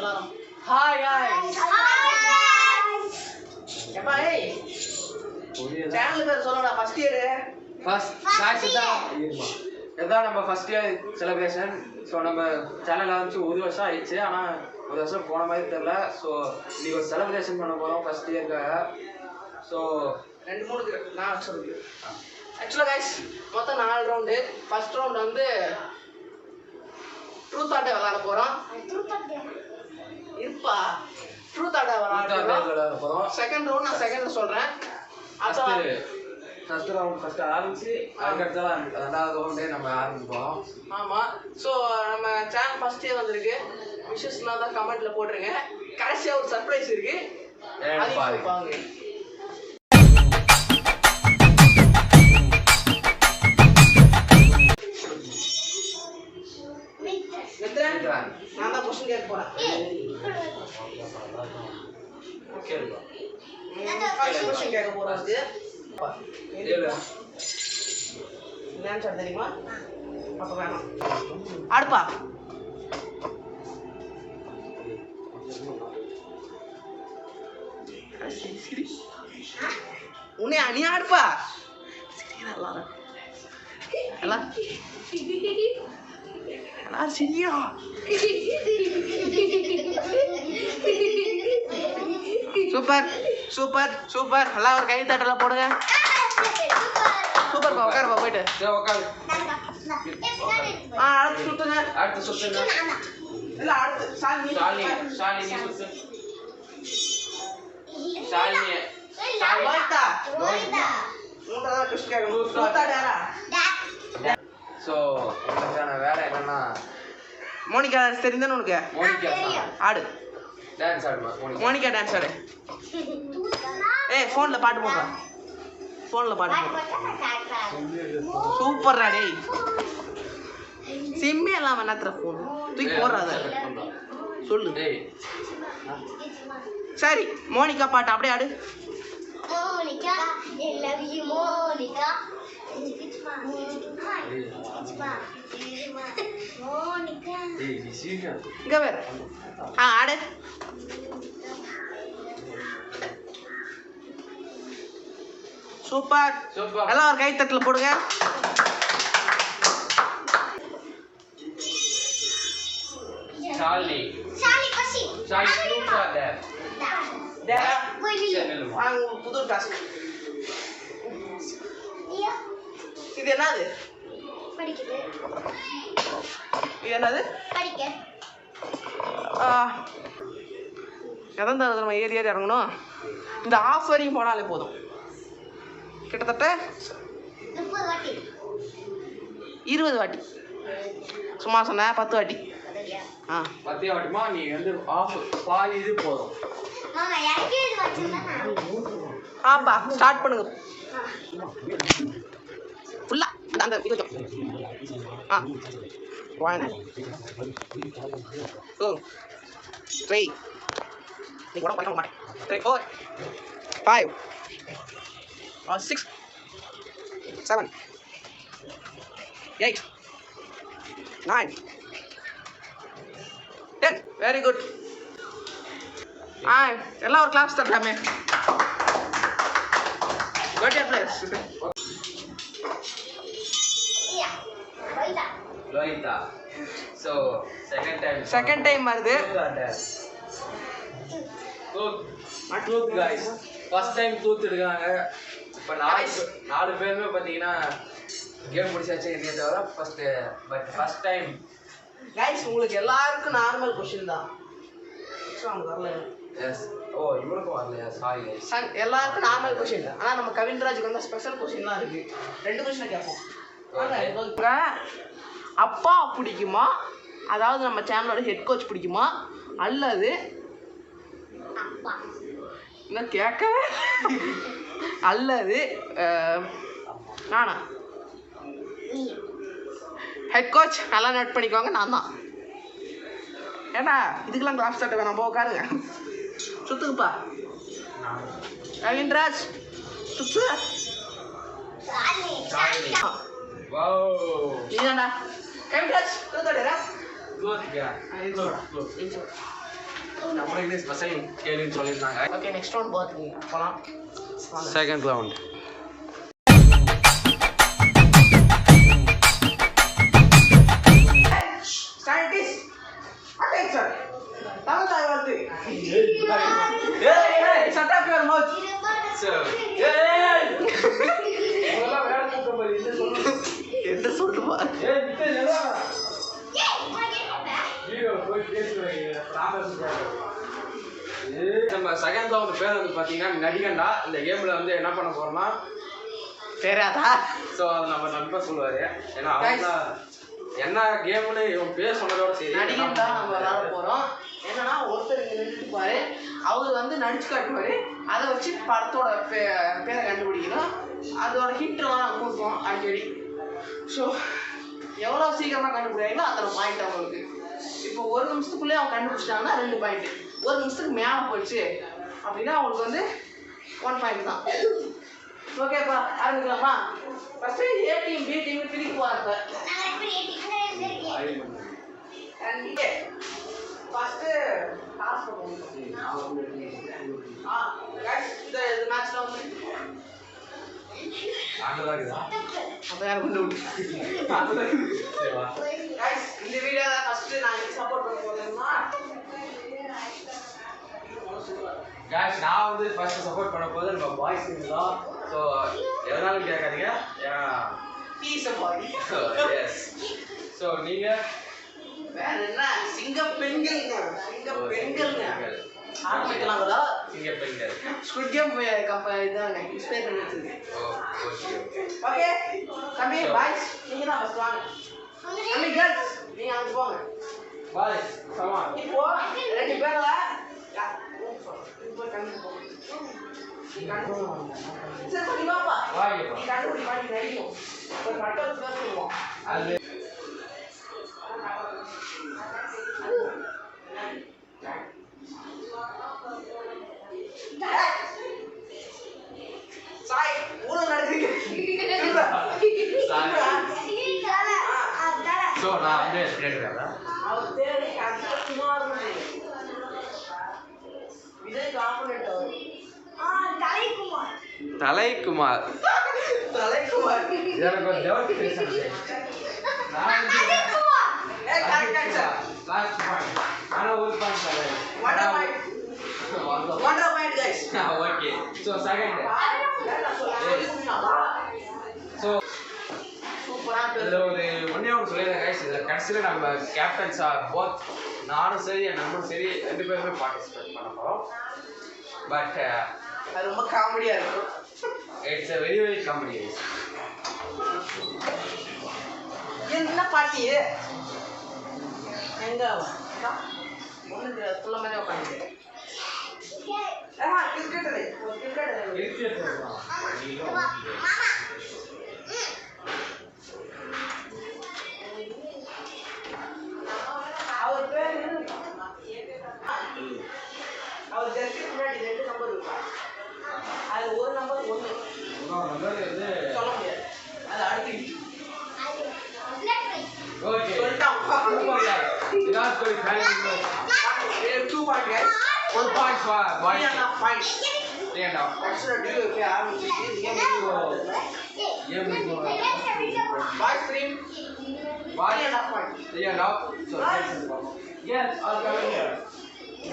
எல்லாரும். Hi guys. எப்பா ஏய். சேனல் பேர் சொல்லுடா ஃபர்ஸ்ட் இயர். ஃபர்ஸ்ட் गाइस இதான் நம்ம ஃபர்ஸ்ட் இயர் செலிப்ரேஷன். ஸோ நம்ம சேனல் ஆரம்பிச்சு 1 வருஷம் ஆயிடுச்சு. ஆனால் 1 வருஷம் போன மாதிரி தெரியல. ஸோ இன்னைக்கு ஒரு செலிப்ரேஷன் பண்ண போகிறோம் ஃபர்ஸ்ட் இயர்க்காக. ஸோ 2-3 நான் சொல்லுங்க. ஆக்சுவலாக गाइस மொத்தம் 4 ரவுண்டு. ஃபர்ஸ்ட் ரவுண்ட் வந்து ட்ரூத் ஆட்டை விளையாட போகிறோம். இருப்பா ட்ரூத் ஆட்டை விளையாட போகிறோம். செகண்ட் ரவுண்ட் நான் செகண்ட் சொல்கிறேன். ஃபர்ஸ்ட் ரவுண்ட் ஃபர்ஸ்ட் ஆரம்பிச்சு அதுக்கடுத்தலாம் 2வது ரவுண்டே நம்ம ஆரம்பிப்போம். ஆமாம். ஸோ நம்ம சேனல் ஃபர்ஸ்ட் இயர் வந்திருக்கு. விஷஸ்னால் தான் கமெண்ட்டில் போட்டுருங்க. கடைசியாக ஒரு சர்ப்ரைஸ் இருக்குது. அது பாருங்க. நான் தான் கொஸ்டின் கேட்க போகிறேன். கொஸ்டின் கேட்க போகிறது என்னன்னு சொல்ல தெரியுமா? அப்போ வேணாம் அடுப்பா. உன்னை நீ அடுப்பா எல்லாரும் எல்லாரும் சரியா? Super super super. எல்லாம் ஒரு கை தட்டல போடுங்க. சூப்பர்ப்பா. உட்காருப்பா போயிட்டு. உட்காரு. அடுத்து சுத்துங்க. அடுத்து சுத்துங்க. இல்ல அடுத்து சாலினி சாலினி சுத்து. சாலினி ரோஹிதா மூன்றாவது ட்விஸ்ட் கேட்கணும். சூத்தாடாரா. ஸோ இதுக்கான வேலை என்னன்னா மோனிகா தெரிந்தானே உனக்கு? மோனிகா ஆடு. டான்ஸ் ஆடுமா? மோனிகா டான்ஸ் ஆடு. ஏய் ஃபோனில் பாட்டு போடுறா. ஃபோனில் பாட்டு போடுறா. சூப்பர்ரா டேய். சிம்மே இல்லாமல் என்னத்துற ஃபோன் தூக்கி போடுறாத சொல்லு. சரி மோனிகா பாட்டு அப்படியே ஆடு. Monica, I love you, Monica. Monica. இங்க வேற ஆடு. சூப்பர். எல்லாம் ஒரு கை தட்டில் போடுங்க. சாலினி Koshi. புது டாஸ்க். இது என்னது? இது என்னது? எதன் தருது? நம்ம ஏறி ஏறி இறங்கணும். இந்த ஆஃப் வரையும் போனாலே போதும். கிட்டத்தட்ட 20 வாட்டி. சும்மா சொன்ன 10 வாட்டி. 10 வாட்டிமா நீ வந்து ஆஃப் பாதி இது போதும். ஆப்பா ஸ்டார்ட் பண்ணுங்க. ஃபுல்லா அந்த இது கொஞ்சம் 1 2 3 நீ கூட பண்ண மாட்டேன் 3 4 5 6 7 8 9 10. Very good. எல்லாம் ஒரு கிளாஸ் தட்டாமே. Got your place. Lohitha. So second time வருது. Truth guys first time truth எடுக்கிறாங்க. இப்போ 4 பேருமே பார்த்தீங்கன்னா கேம் முடிச்சாச்சு. என்னைய தவிர ஃபர்ஸ்ட் டைம் गाइस உங்களுக்கு எல்லாருக்கும் நார்மல் क्वेश्चन தான். எக்ஸாம் வரல. எஸ். ஓ இவருக்கும் வரலையா? Sorry guys. எல்லாருக்கும் நார்மல் क्वेश्चन தான். ஆனால் நம்ம கவின்ராஜுக்கு வந்து ஸ்பெஷல் क्वेश्चनலாம் இருக்கு. 2 क्वेश्चन கேட்போம். அப்பா பிடிக்குமா? அதாவது நம்ம சேனலோட ஹெட் கோச் பிடிக்குமா அல்லது நான் கேட்கவே அல்லது நானா? ஹெட் கோச் நல்லா நோட் பண்ணிக்கோங்க. நான் தான். ஏன்னா இதுக்கெல்லாம் கிளாஸ் தட்ட வேணாம். போ உட்காருங்க. சுத்துக்குப்பா ரவீந்திராஜ் சுத்து. நீதான்டா கவிராஜ். Good guy. Good. நம்மளுக்கு ஸ்பெஷல் கேள்வின்னு சொல்லியிருந்தாங்க. ஓகே நெக்ஸ்ட் ரவுண்ட் போகலாம். Second round. Scientist attention Tamil வார்த்தை shut up your mouth. என்ன சொல்லுமா நம்ம செகண்ட் ரவுண்ட் பேர் வந்து பார்த்தீங்கன்னா நடிகண்டா. இந்த கேமில் வந்து என்ன பண்ண போகிறோம்னா தெரியாதா? ஸோ அதை நம்ம நண்பர் சொல்லுவார். ஏன்னா அவங்க என்ன கேம்னு இவன் பேர் சொன்னதோட சரி நடிகன் தான் நம்ம விளாட போகிறோம். என்னன்னா ஒருத்தர் இங்கே நின்றுப்பாரு, அவர் வந்து நடிச்சு காட்டுவார். அதை வச்சு படத்தோட பேரை கண்டுபிடிக்கணும். அதோட ஹிட்லாம் நாங்கள் கொடுப்போம் அடிக்கடி. ஸோ எவ்வளோ சீக்கிரமாக கண்டுபிடிக்கிறாங்களோ அத்தனை பாயிண்ட் அவங்களுக்கு. இப்போ ஒரு நிமிஷத்துக்குள்ளே அவங்க கண்டுபிடிச்சிட்டாங்கன்னா 2 பாயிண்ட். ஒரு நிமிஷத்துக்கு மேலே போயிடுச்சு அப்படின்னா அவங்களுக்கு வந்து 1 பாயிண்ட் தான். ஓகேப்பா ஆரம்பிக்கலாமா? First A team B team பிரிக்க போகிறாங்க. ஃபஸ்ட்டு டாஸ் பண்ணுவோம். இந்த மேட்ச்ல வந்து அப்போ யார் கொண்டு இந்த வீடியோ தான் ஃபஸ்ட்டு நான் சப்போர்ட் பண்ண போகிறேன்னா நான் வந்து ஃபர்ஸ்ட் சப்போர்ட் பண்ண போது நம்ம பாய்ஸ் தான். ஸோ எதனாலும் கேட்காதீங்க, ஏன்னா ஸோ நீங்கள் வேற என்ன சிங்க பெண்கள்ங்க ஆரம்பிக்கலாங்களா? சிங்க பெண்கள் ஸ்குட் கேம் இதாங்க இன்ஸ்பயர் பண்ணி வச்சிருக்கு. ஓகே தம்பி பாய்ஸ் நீங்க தான் ஃபர்ஸ்ட் வாங்க. தம்பி கேர்ள்ஸ் நீங்க அங்க போங்க. Boys come on. இப்போ 2 பேர்ல இப்போ கண்டு போங்க. சரி பண்ணி வாப்பா. நீ கண்டுபிடி பண்ணி நடிக்கும். ஒரு கட்டல் பேசுவோம். அது சாய் ஊரு நடக்குது. ஸோ நான் வந்து கேட்குறேன். அவர் பேரு குமார். விஜய் காம்பனேட் அவர். தலைக்குமார். எனக்கு ஒரு டவுட் பேசுறது. நான் வந்து கரெக்ட் சார். Last point. ஆனா ஒரு பாயிண்ட் தரேன். One point guys. Okay. So second. So சூப்பரா இதில் ஒரு ஒன்றே ஒன்று சொல்லிடுறேன் கைஸ். இதில் கடைசியில் நம்ம கேப்டன்ஸ் ஆர் போத் நானும் சரி என் நண்பரும் சரி 2 பேருமே பார்ட்டிசிபேட் பண்ண போகிறோம். பட் அது ரொம்ப காமெடியா இருக்கும். It's a very very comedy. என்ன பாட்டி எங்க ஒன்று சொல்ல மாதிரி உட்காந்து கிரிக்கெட் அவர் பேரு அவர் ஜெர்சி முன்னாடி 2 நம்பர் இருக்கா, அது ஒரு நம்பர் 1 சொல்ல முடியாது. அது அடுத்து ஓகே சொல்லிட்டான். 2 point guys. 1 point for boys. Point Stand up. Extra டியூ ஓகே ஆரம்பிச்சிட்டு boy stream boy and up point. Stand up. So yes, all come here.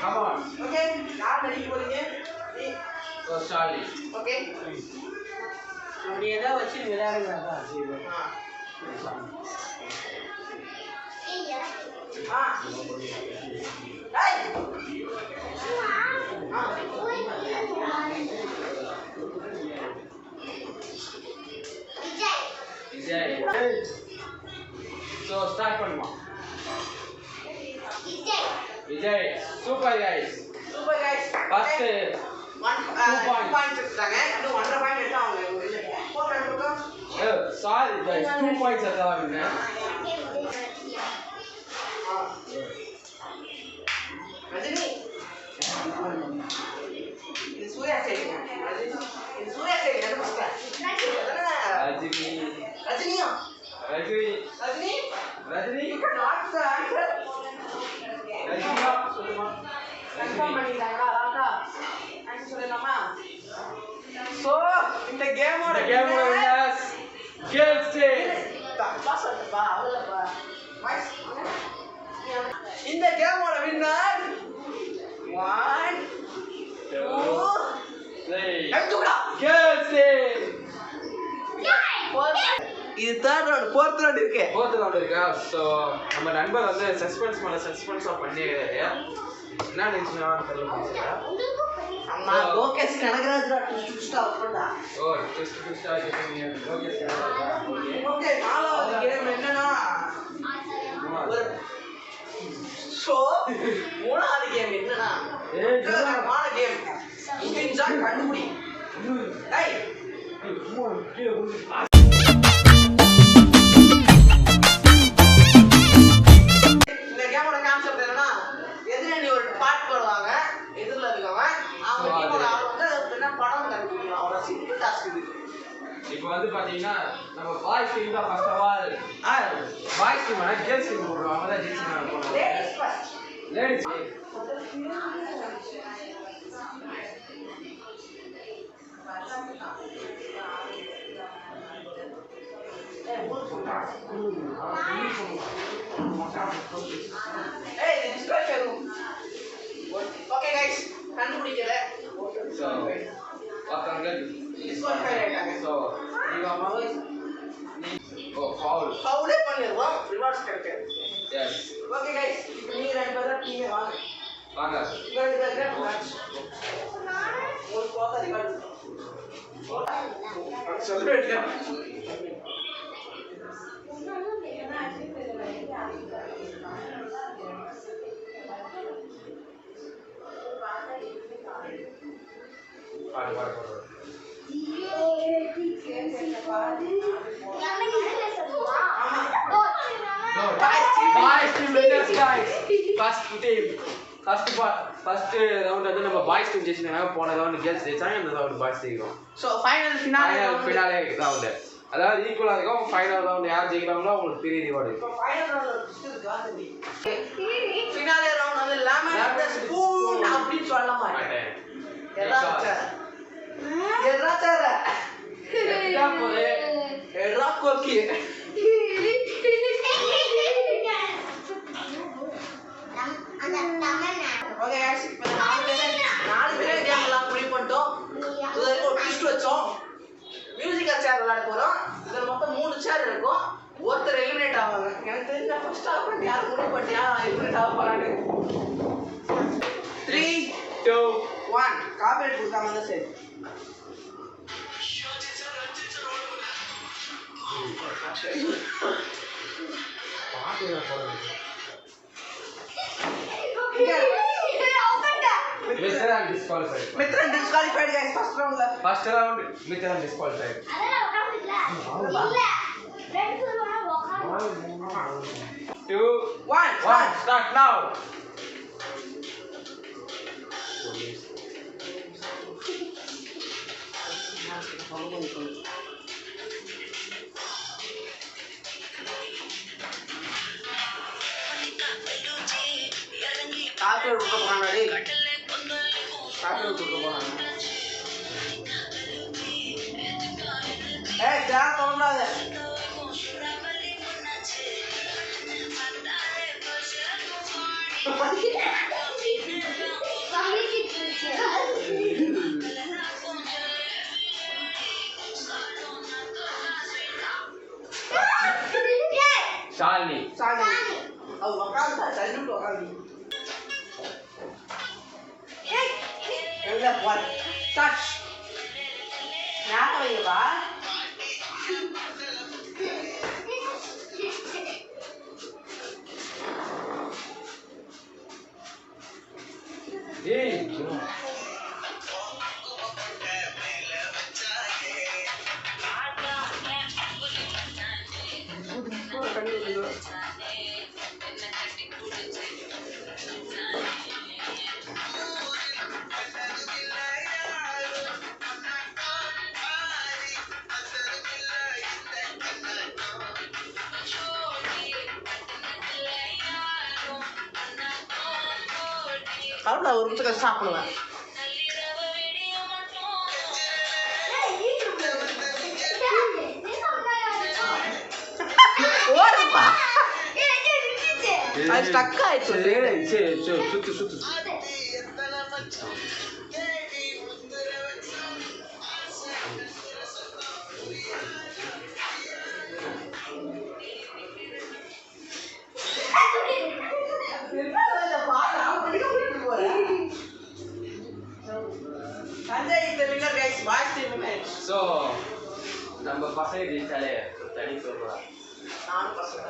Come on. Okay யார் நடிக்க போறீங்க? So Charlie. ஓகே அப்படி ஏதா வச்சு விளையாடுங்க. Vijay. So start பண்ணுமா? Vijay. Super guys. Super guys. First 2 point எடுத்தாங்க. இன்னும் 1.5 பாயிண்ட் எடுத்தா அவங்க 4 பாயிண்ட் கொடுத்தோம். Sorry guys, 2 points எடுத்தாங்க. ரஜினி இது சூர்யா ஸ்டைலுங்க. இது சூர்யா ஸ்டைல் என்ன பண்றேன்? Rajini. ரஜினியா? Rajini? Rajini. You cannot answer. ரஜினியா சொல்லுமா? கன்ஃபார்ம் பண்ணிட்டாங்களா ராகா ஆன்சர் சொல்லலாமா சோ இந்த கேமோட வின்னர்ஸ் கேர்ள்ஸ் டே தப்பா சொல்லுப்பா அவ்வளவுப்பா இந்த கேமோட வின்னர் 1 2 கேர்ள்ஸ் டே இது தேர்ட் ரவுண்ட் ஃபோர்த் ரவுண்ட் இருக்கு இருக்கா ஸோ நம்ம நண்பர் வந்து சஸ்பென்ஸ் மேலே சஸ்பென்ஸாக பண்ணி என்ன நினைச்சுனா தெரியல அம்மா லோகேஷ் கனகராஜ் ட்விஸ்ட் ஆஃப்டா ஓ ட்விஸ்டா கேட்டீங்க லோகேஷ் ஓகே நாலாவது கேம் என்னன்னா சோ மூணாவது கேம் என்னன்னா மான கேம் முடிஞ்சா கண்டுபிடி டேய் இந்த கேமோட கான்செப்ட் என்னன்னா எதிரணி ஒரு பாட் போடுவாங்க எதிரில் இருக்கவன் அவங்க டீமோட ஆள் வந்து என்ன படம் கண்டுபிடிக்கணும் அவ்வளோ சிம்பிள் டாஸ்க் இது இப்போ வந்து பாத்தீங்கன்னா நம்ம பாய்ஸ் டீம் தான் first of all boys team வேணா கேர்ள்ஸ் டீம் போடுறோம் அவங்க தான் ஜெயிச்சுனாங்க லேடிஸ் ஃபர்ஸ்ட் லேடிஸ் ஏய் டிஸ்கஷன் ஓகே गाइस கண்டுபிடிக்கல ஸோ ஒருத்தவங்க டிஸ்குவாலிஃபை ஆயிட்டாங்க ஸோ இவன் ஓ ஃபவுல் ஃபவுலே பண்ணிடுவோம் ரிவார்ட்ஸ் கிடைக்காது எஸ் ஓகே गाइस இப்போ நீங்க ரெண்டு பேரும் டீமே வாங்க வாங்க உங்களுக்கு ரிவார்ட்ஸ் உங்களுக்கு போதா ரிவார்ட்ஸ் சொல்ல வேண்டிய பாடு பாடு boys team winners guys first round வந்து நம்ம பாய்ஸ் டீம் ஜெயிச்சாங்க போன ரவுண்ட் கேர்ள்ஸ் ஜெயிச்சாங்க இந்த ரவுண்ட் பாய்ஸ் ஜெயிக்கும் சோ ஃபைனல் ஃபினாலே ரவுண்ட் அதாவது ஈக்குவலா இருக்கும் ஃபைனல் ரவுண்ட் யார் ஜெயிக்கிறாங்களோ அவங்களுக்கு பெரிய ரிவார்டு இப்போ ஃபைனல் ரவுண்ட் டிஸ்கஸ் காதடி ஃபினாலே ரவுண்ட் வந்து லெமன் ஸ்பூன் அப்படி சொல்ல மாட்டேன் எராச்சர எரா போலே எரா கோக்கி ஓகே गाइस இப்போ நாலு பேர் கேம் எல்லாம் முடிவு பண்ணிட்டோம் இதுல ஒரு ட்விஸ்ட் வச்சோம் மியூசிக்கல் சேர் விளையாட போறோம் இதுல மொத்தம் 3 சேர் இருக்கும் ஒருத்தர் எலிமினேட் ஆவாங்க எனக்கு தெரிஞ்ச ஃபர்ஸ்ட் ஆஃப் பண்ணி யார் முடிவு பண்ணியா எலிமினேட் ஆக போறாங்க 3 2 1 காப்பரேட் கொடுக்காம தான் சரி Mithran disqualified. Mithran disqualified guys first round la. First round Mithran disqualified. Two, one, start now. Copy விட்டு போறானே காப்பி விட்டு போறானே ஏய் ஜான் தோணாத Shalini. அவ உட்கார்ந்தா தள்ளிட்டு உட்கார்ந்து எல்லாம் போற டச் நான் வையவா Hey. கருப்பில் ஒரு நிமிஷம் கழிச்சு சாப்பிடுவேன். ஓடுப்பா, அது ஸ்டக் ஆயிடுச்சு. சுத்து சுத்து. ஸோ நம்ம பசங்க ஜெயிச்சாலே தனி சொல்றோம். நானும் பசங்க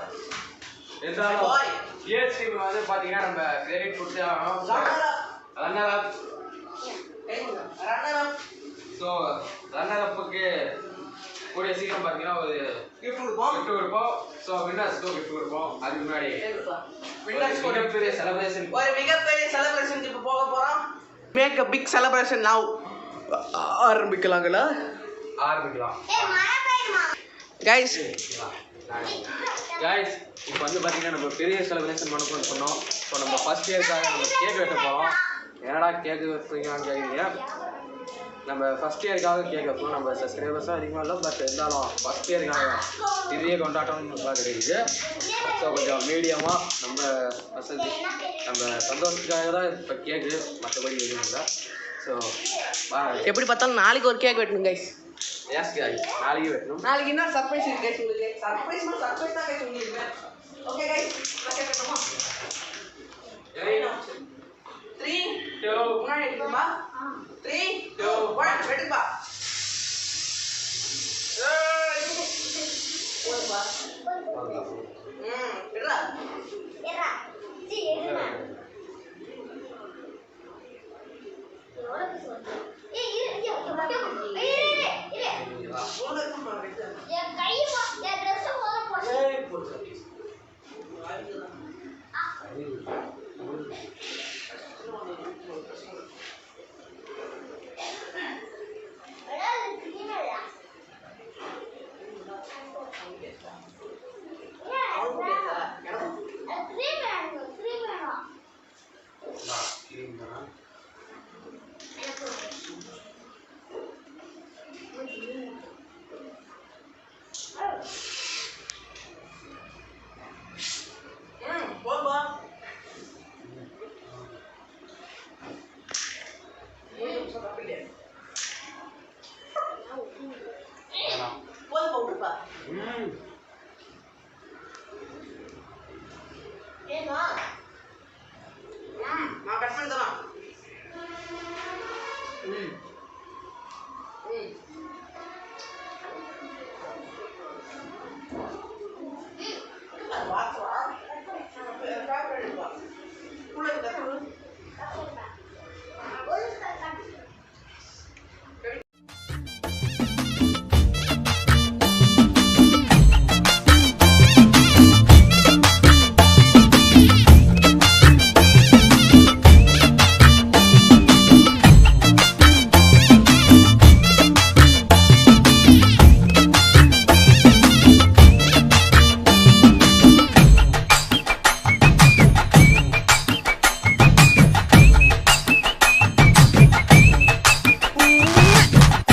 இருந்தாலும் கேர்ள்ஸ் டீம் வந்து பார்த்தீங்கன்னா நம்ம கிரெடிட் கொடுத்தே ஆகணும். Runner up. ஸோ ரன்னர் அப்புக்கு கூடிய சீக்கிரம் பார்த்தீங்கன்னா ஒரு கிஃப்ட் கொடுப்போம். ஸோ வின்னர்ஸ்க்கும் கிஃப்ட் கொடுப்போம். அதுக்கு முன்னாடி மிகப்பெரிய செலிப்ரேஷன் இப்போ போக போகிறோம். Make a big celebration now. ஆரம்பிக்கலாங்களா? ஆரம்பிக்கலாம். கைஸ் இப்போ வந்து பார்த்தீங்கன்னா நம்ம பெரிய செலிப்ரேஷன் பண்ணணும்னு சொன்னோம். ஸோ நம்ம ஃபர்ஸ்ட் இயர்க்காக நம்ம கேக் வெட்ட போகிறோம். என்னடா கேக்கு வைப்பீங்கன்னு கேட்குறீங்க. நம்ம ஃபர்ஸ்ட் இயருக்காக கேக் வைப்போம். நம்ம சப்ஸ்கிரைபர்ஸும் அதிகமாக இல்லை, பட் இருந்தாலும் ஃபர்ஸ்ட் இயருக்காக பெரிய கொண்டாட்டம்னு கிடைக்குது. ஸோ கொஞ்சம் மீடியமாக நம்ம வசதி நம்ம சந்தோஷத்துக்காக தான் இப்போ கேக்கு, மற்றபடி எதுவும் இல்லை. ஸோ எப்படி பார்த்தாலும் நாளைக்கு ஒரு கேக் வெட்டணும் கைஸ். எஸ் கைஸ், நாளைக்கு வெட்டணும். நாளைக்கு என்ன சர்ப்ரைஸ் இருக்கு கைஸ் உங்களுக்கு? சர்ப்ரைஸ் தான் கைஸ் உங்களுக்கு. Okay guys, cake வெட்டணுமா? 3 2 முன்னாடி எடுத்துமா? 3 2 1 வெட்டுப்பா. ஓடுப்பா. விடுறா. ஏறா. ஜி ஏறா.